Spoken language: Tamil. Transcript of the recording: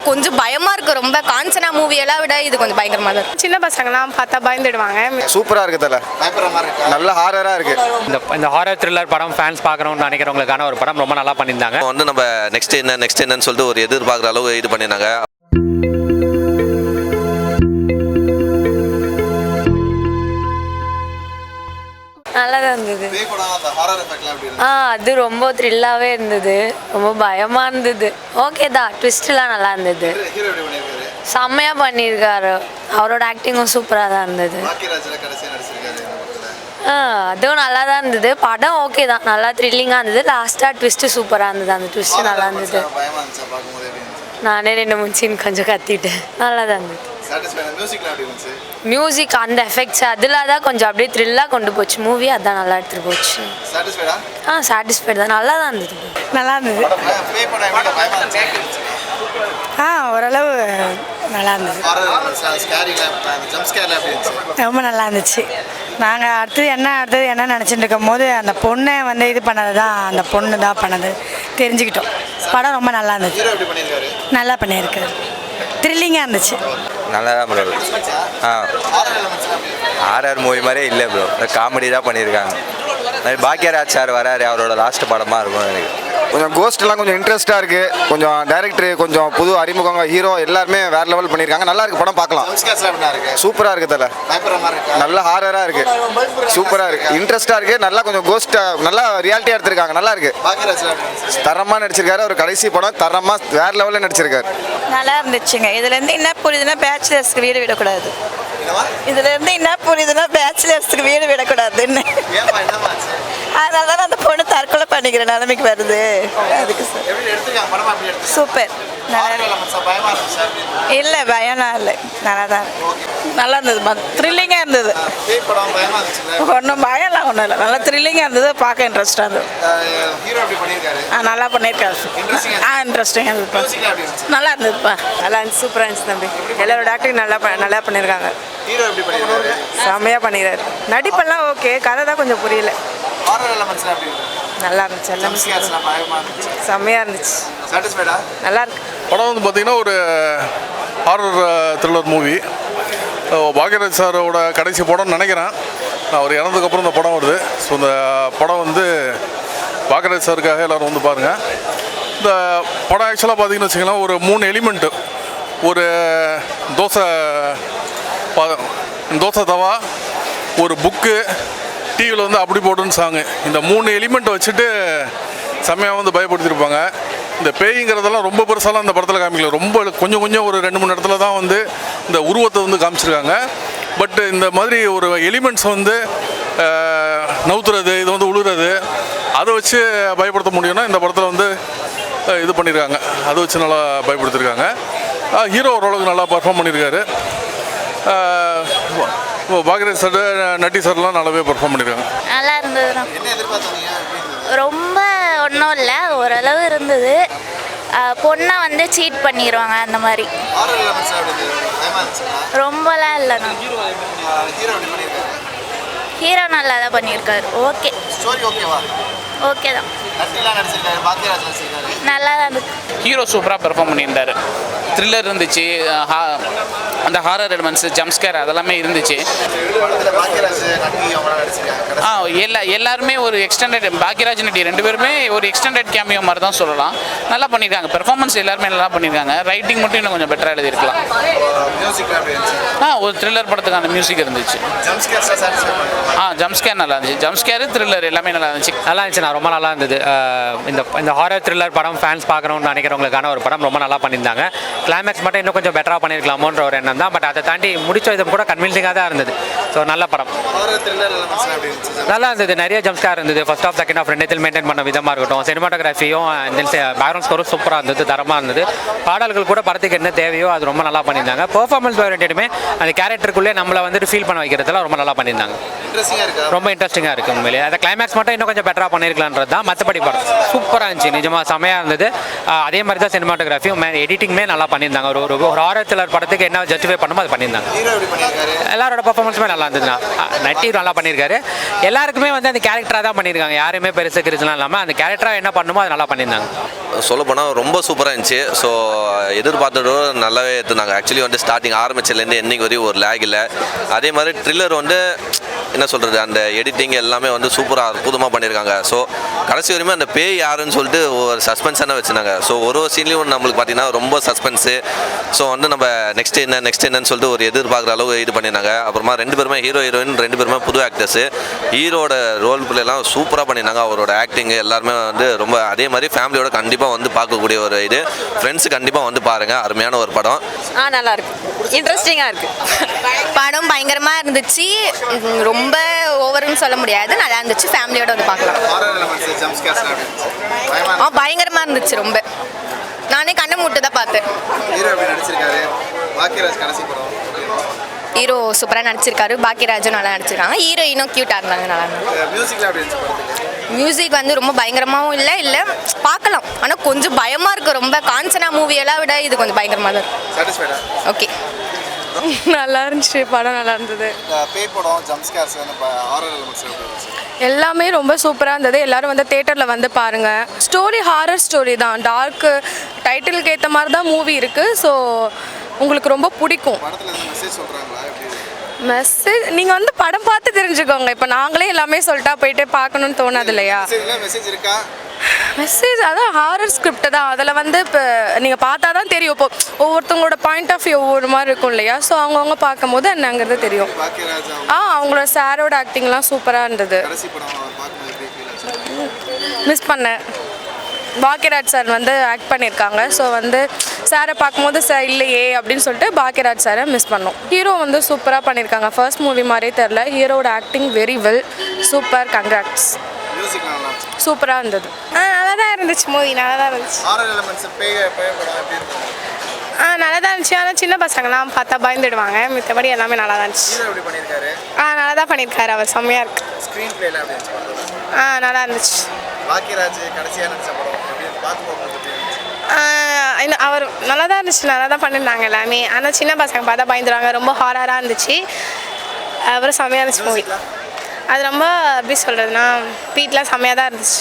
கொஞ்சம் பயமா இருக்கு. ரொம்ப காஞ்சனா மூவி எல்லாம் விட இது கொஞ்சம் பயங்கரமா தான் இருக்கு. சின்ன பசங்கலாம் பார்த்தா பயந்துடுவாங்க. சூப்பரா இருக்கு தல, நல்ல ஹாரரா இருக்கு. இந்த ஹாரர் த்ரில்லர் படம் ஃபேன்ஸ் பார்க்கணும்னு நினைக்கிறவங்களுக்கான ஒரு படம், ரொம்ப நல்லா பண்ணியிருந்தாங்க. வந்து நம்ம நெக்ஸ்ட் என்னன்னு சொல்லிட்டு ஒரு எதிர்பார்க்குற அளவு இது பண்ணியிருந்தாங்க. நல்லா தான் இருந்தது. அது ரொம்ப த்ரில்லாகவே இருந்தது, ரொம்ப பயமாக இருந்தது. ஓகே தான், ட்விஸ்ட்லாம் நல்லா இருந்தது. செம்மையாக பண்ணியிருக்காரு, அவரோட ஆக்டிங்கும் சூப்பராக தான் இருந்தது. அதுவும் நல்லா தான் இருந்தது. படம் ஓகே தான், நல்லா த்ரில்லிங்காக இருந்தது. லாஸ்ட்டாக ட்விஸ்ட்டு சூப்பராக இருந்தது, அந்த ட்விஸ்ட்டு நல்லா இருந்தது. நானே 2-3 சீன் கொஞ்சம் கத்திட்டேன். நல்லா தான் இருந்தது. மியூசிக் அந்த எஃபெக்ட்ஸ் அதில் தான் கொஞ்சம் அப்படியே த்ரில்லாக கொண்டு போச்சு மூவி. அதான் நல்லா எடுத்துகிட்டு போச்சு. சாட்டிஸ்ஃபைடு தான், நல்லா தான் இருந்தது. நல்லா இருந்தது. ஓரளவு நல்லா இருந்தது. ரொம்ப நல்லா இருந்துச்சு. நாங்கள் அடுத்தது என்ன நினச்சிட்டு இருக்கும் போது அந்த பொண்ணை வந்து இது பண்ணது தான், அந்த பொண்ணு தான் பண்ணது தெரிஞ்சுக்கிட்டோம். படம் ரொம்ப நல்லா இருந்துச்சு. நல்லா பண்ணியிருக்காரு, த்ரில்லிங்காக இருந்துச்சு. நல்லா தான் ப்ரோ. ஆர்ஆர் மூவி மாதிரியே இல்லை ப்ரோ, காமெடி தான் பண்ணியிருக்காங்க. பாக்கியராஜ் சார் வராரு, அவரோட லாஸ்ட் படமாக இருக்கும் எனக்கு. கொஞ்சம் கோஸ்ட்லாம் கொஞ்சம் இன்ட்ரெஸ்ட்டாக இருக்குது. கொஞ்சம் டைரக்டர் கொஞ்சம் புது அறிமுகங்க, ஹீரோ எல்லாருமே வேற லெவல் பண்ணியிருக்காங்க. நல்லா இருக்குது, படம் பார்க்கலாம். சூப்பராக இருக்குது தல, நல்ல ஹாரராக இருக்குது, சூப்பராக இருக்குது, இன்ட்ரெஸ்ட்டாக இருக்குது. நல்லா கொஞ்சம் கோஸ்ட்டாக நல்லா ரியாலிட்டியாக எடுத்திருக்காங்க. நல்லா இருக்குது, தரமாக நடிச்சிருக்காரு. ஒரு கடைசி படம் தரமாக வேற லெவலில் நடிச்சிருக்காரு. நல்லா இருந்துச்சுங்க. இதுலேருந்து என்ன புரியுதுன்னா பேச்சுலர்ஸ்க்கு வீடு விடக்கூடாது. இதுலேருந்து என்ன புரியுதுன்னா பேச்சுலர்ஸ்க்கு வீடு விடக்கூடாதுன்னு. அதனால தான் அந்த பொண்ணு தற்கொலை பண்ணிக்கிற நிலைமைக்கு வருது. அதுக்கு சூப்பர். இல்லை பயம்லாம் இல்லை, நல்லா தான் நல்லா இருந்தது. த்ரில்லிங்காக இருந்தது. ஒன்றும் பயம்லாம் ஒன்றும் இல்லை, நல்லா த்ரில்லிங்காக இருந்தது. பார்க்க இன்ட்ரெஸ்டாக இருந்தது. நல்லா பண்ணியிருக்காரு. இன்ட்ரெஸ்டிங்காக இருந்ததுப்பா, நல்லா இருந்ததுப்பா. நல்லா இருந்துச்சு, சூப்பராக இருந்துச்சு தம்பி. எல்லாரோட ஆக்டிங் நல்லா பண்ணியிருக்காங்க. செம்மையாக பண்ணிடுறாரு. நடிப்பெல்லாம் ஓகே, கதை தான் கொஞ்சம் புரியல. நல்லா இருந்துச்சு, எல்லாமே செம்மையாக இருந்துச்சு. நல்லா இருக்கு படம். வந்து பார்த்திங்கன்னா ஒரு ஹாரர் த்ரில்லர் மூவி. பாக்யராஜ் சாரோட கடைசி படம்னு நினைக்கிறேன். நான் அவர் இறந்ததுக்கப்புறம் இந்த படம் வருது. ஸோ இந்த படம் வந்து பாக்யராஜ் சாருக்காக எல்லோரும் வந்து பாருங்கள். இந்த படம் ஆக்சுவலாக பார்த்திங்கன்னு வச்சிங்கன்னா ஒரு 3 எலிமெண்ட்டு. ஒரு தோசை தவா, ஒரு புக்கு, டிவியில் வந்து அப்படி போட்டுன்னு சாங்கு. இந்த 3 எலிமெண்ட்டை வச்சுட்டு செம்மையாக வந்து பயப்படுத்தியிருப்பாங்க. இந்த பேய்ங்கிறதெல்லாம் ரொம்ப பெருசாலாம் இந்த படத்தில் காமிக்கல. ரொம்ப கொஞ்சம் ஒரு 2-3 இடத்துல தான் வந்து இந்த உருவத்தை வந்து காமிச்சிருக்காங்க. பட் இந்த மாதிரி ஒரு எலிமெண்ட்ஸ் வந்து நவுத்துறது, இது வந்து உழுறது, அதை வச்சு பயப்படுத்த முடியும்னா இந்த படத்தில் வந்து இது பண்ணியிருக்காங்க. அதை வச்சு நல்லா பயப்படுத்தியிருக்காங்க. ஹீரோ ஓரளவுக்கு நல்லா பர்ஃபார்ம் பண்ணியிருக்காரு. பாக்யராஜ் சார், நட்டி சார்லாம் நல்லாவே பர்ஃபார்ம் பண்ணியிருக்காங்க. நல்லா இருந்தது. ரொம்ப ஒன்றும் இல்லை, ஓரளவு இருந்தது. பொண்ணை வந்து சீட் பண்ணிடுவாங்க அந்த மாதிரி. ரொம்பலாம் இல்லைண்ணா. ஹீரோ நல்லா தான் பண்ணியிருக்காரு. ஓகே ஓகே தான், நல்லா தான் இருந்துச்சு. ஹீரோ சூப்பராக பெர்ஃபார்ம் பண்ணியிருந்தார். த்ரில்லர் இருந்துச்சு, அந்த ஹாரர் எலிமெண்ட்ஸ், ஜம்ப்ஸ்கேர் அதெல்லாமே இருந்துச்சு. எல்லாருமே ஒரு எக்ஸ்டெண்டட், பாக்யராஜ் நட்டி 2 பேருமே ஒரு எக்ஸ்டெண்டட் கேமியோ மாதிரி தான் சொல்லலாம். நல்லா பண்ணியிருக்காங்க. பெர்ஃபார்மன்ஸ் எல்லாருமே நல்லா பண்ணியிருக்காங்க. ரைட்டிங் மட்டும் இன்னும் கொஞ்சம் பெட்டராக எழுதியிருக்கலாம். ஒரு த்ரில்லர் படத்துக்கான மியூசிக் இருந்துச்சு. ஜம்ப்ஸ்கேர் நல்லா இருந்துச்சு. ஜம்ப்ஸ்கேர், த்ரில்லர் எல்லாமே நல்லா இருந்துச்சு. ரொம்ப நல்லா இருந்தது. இந்த ஹாரர் த்ரில்லர் படம் ஃபேன்ஸ் பார்க்கணும்னு நினைக்கிறவங்களுக்கான ஒரு படம், ரொம்ப நல்லா பண்ணியிருந்தாங்க. கிளைமேக்ஸ் மட்டும் இன்னும் கொஞ்சம் பெட்டராக பண்ணியிருக்கலாமோன்ற ஒரு எண்ணம் தான். பட் அதை தாண்டி முடிச்ச விதம் கூட கன்வின்சிங்காக தான் இருந்தது. ஸோ நல்ல படம், நல்லா இருந்தது. நிறைய ஜம்ப்ஸ்கேர் இருந்தது. First half second half 2 maintain பண்ண விதமாக இருக்கட்டும், சினிமாட்டோகிராஃபியும் பேக்ரவுண்ட் ஸ்கோரும் சூப்பராக இருந்தது, தரமாக இருந்தது. பாடல்கள் கூட படத்துக்கு என்ன தேவையோ அது ரொம்ப நல்லா பண்ணியிருந்தாங்க. பெர்ஃபார்மன்ஸ் ஓரியன்டடுமே அந்த கேரக்டருக்குள்ளே நம்மளை வந்துட்டு ஃபீல் பண்ண வைக்கிறதுல ரொம்ப நல்லா பண்ணியிருந்தாங்க. ரொம்ப இன்ட்ரெஸ்டிங்காக இருக்குது உண்மையிலே. அந்த கிளைமேக்ஸ் மட்டும் இன்னும் கொஞ்சம் பெட்டராக பண்ணியிருக்கலான்றது தான். மற்றபடி படம் சூப்பராக இருந்துச்சு, நிஜமாக செமையாக இருந்தது. அதே மாதிரி தான் சினிமாட்டோகிராஃபியும் எடிட்டிங்குமே நல்லா பண்ணியிருந்தாங்க. ஒரு ஒரு ஹாரர் த்ரில்லர் படத்துக்கு என்ன ஜஸ்டிஃபை பண்ணுமோ அது பண்ணியிருந்தாங்க. எல்லாரோட பர்ஃபார்மன்ஸுமே நல்லா இருந்ததுண்ணா. நட்டி நல்லா பண்ணியிருக்காரு. எல்லாருக்குமே வந்து அந்த கேரக்டராக தான் பண்ணியிருக்காங்க. யாருமே பெருசு கிரிச்சலாம் இல்லாமல் அந்த கேரக்டராக என்ன பண்ணுமோ அது நல்லா பண்ணியிருந்தாங்க. சொல்லப்போனால் ரொம்ப சூப்பராக இருந்துச்சு. ஸோ எதிர்பார்த்ததோ நல்லாவே எடுத்துனாங்க. ஆக்சுவலி வந்து ஸ்டார்டிங் ஆரம்பிச்சதுலேருந்து எண்டிங் வரையும் ஒரு லேக் இல்லை. அதே மாதிரி த்ரில்லர் வந்து என்ன சொல்கிறது, அந்த எடிட்டிங் எல்லாமே வந்து சூப்பராக அற்புதமாக பண்ணியிருக்காங்க. ஸோ கடைசி வரையுமே அந்த பேய் யாருன்னு சொல்லிட்டு ஒரு சஸ்பென்ஸான வச்சுருந்தாங்க. ஸோ ஒரு சீன்லேயும் நம்மளுக்கு பார்த்தீங்கன்னா ரொம்ப சஸ்பென்ஸு. ஸோ வந்து நம்ம நெக்ஸ்ட் என்னன்னு சொல்லிட்டு ஒரு எதிர்பார்க்குற அளவு இது பண்ணியிருந்தாங்க. அப்புறமா 2 பேருமே ஹீரோயின் 2 பேருமே புது ஆக்டர்ஸு. ஹீரோட ரோல் பிளேலாம் சூப்பராக பண்ணியிருந்தாங்க. அவரோட ஆக்டிங்கு எல்லாருமே வந்து ரொம்ப அதே மாதிரி ஃபேமிலியோட கண்டிப்பாக வந்து பார்க்கக்கூடிய ஒரு இது. ஃப்ரெண்ட்ஸு கண்டிப்பாக வந்து பாருங்கள், அருமையான ஒரு படம். நல்லா இருக்கு, இன்ட்ரெஸ்டிங்காக இருக்கு. படம் பயங்கரமாக இருந்துச்சு. ரொம்ப ஓவர்னு சொல்ல முடியாது, நல்லா இருந்துச்சு. ஃபேமிலியோட வந்து பார்க்கலாம். பயங்கரமாக இருந்துச்சு ரொம்ப. நானே கண்ணை மூட்டு தான் பார்த்தேன். ஹீரோ சூப்பராக நடிச்சிருக்காரு. பாக்கியராஜும் நல்லா நடிச்சிருக்காங்க. ஹீரோயினும் க்யூட்டாக இருந்தாங்க, நல்லா இருந்தாங்க. மியூசிக் வந்து ரொம்ப பயங்கரமாகவும் இல்லை பார்க்கலாம். ஆனால் கொஞ்சம் பயமாக இருக்குது ரொம்ப. காஞ்சனா மூவியெல்லாம் விட இது கொஞ்சம் பயங்கரமாக தான் இருக்கும். ஓகே, நல்லா இருந்துச்சு. படம் நல்லா இருந்தது. எல்லாமே ரொம்ப சூப்பராக இருந்தது. எல்லாரும் வந்து தேட்டரில் வந்து பாருங்கள். ஸ்டோரி ஹாரர் ஸ்டோரி தான். டார்க்கு டைட்டிலுக்கு ஏற்ற மாதிரி தான் மூவி இருக்குது. ஸோ உங்களுக்கு ரொம்ப பிடிக்கும். மெசேஜ் நீங்கள் வந்து படம் பார்த்து தெரிஞ்சுக்கோங்க. இப்போ நாங்களே எல்லாமே சொல்லிட்டா போயிட்டு பார்க்கணுன்னு தோணாது இல்லையா? மெசேஜ் அதான் ஹாரர் ஸ்கிரிப்ட் தான். அதில் வந்து இப்போ நீங்கள் பார்த்தா தான் தெரியும். இப்போ ஒவ்வொருத்தவங்களோட பாயிண்ட் ஆஃப் வியூ ஒவ்வொரு மாதிரி இருக்கும் இல்லையா? ஸோ அவங்கவுங்க பார்க்கும்போது என்னங்கிறது தெரியும். அவங்களோட சாரோட ஆக்டிங்லாம் சூப்பராக இருந்தது. மிஸ் பண்ணேன். பாக்கியராஜ் சார் வந்து ஆக்ட் பண்ணியிருக்காங்க. ஸோ வந்து சாரை பார்க்கும்போது சார் இல்லையே அப்படின்னு சொல்லிட்டு பாக்கியராஜ் சாரை மிஸ் பண்ணோம். ஹீரோ வந்து சூப்பராக பண்ணியிருக்காங்க. ஃபர்ஸ்ட் மூவி மாதிரியே தெரில. ஹீரோட acting very well, super, congrats. சூப்பராக இருந்தது. நல்லா தான் இருந்துச்சு மூவி. நல்லா தான் இருந்துச்சு. நல்லா தான் இருந்துச்சு. ஆனால் சின்ன பசங்களாம் பார்த்தா பயந்துடுவாங்க. மித்தபடி எல்லாமே நல்லா தான் இருந்துச்சு. நல்லா தான் பண்ணியிருக்காரு. அவர் செம்மையாக இருக்கு. நல்லா இருந்துச்சு. அவர் நல்லா தான் இருந்துச்சு. நல்லா தான் பண்ணியிருந்தாங்க எல்லாமே. ஆனால் சின்ன பசங்க பார்த்தா பயந்துடுவாங்க. ரொம்ப ஹாரராக இருந்துச்சு. அப்புறம் செம்மையாக இருந்துச்சு மூவி. அது ரொம்ப எப்படி சொல்கிறதுனா பீட்லாம் செம்மையாக தான் இருந்துச்சு.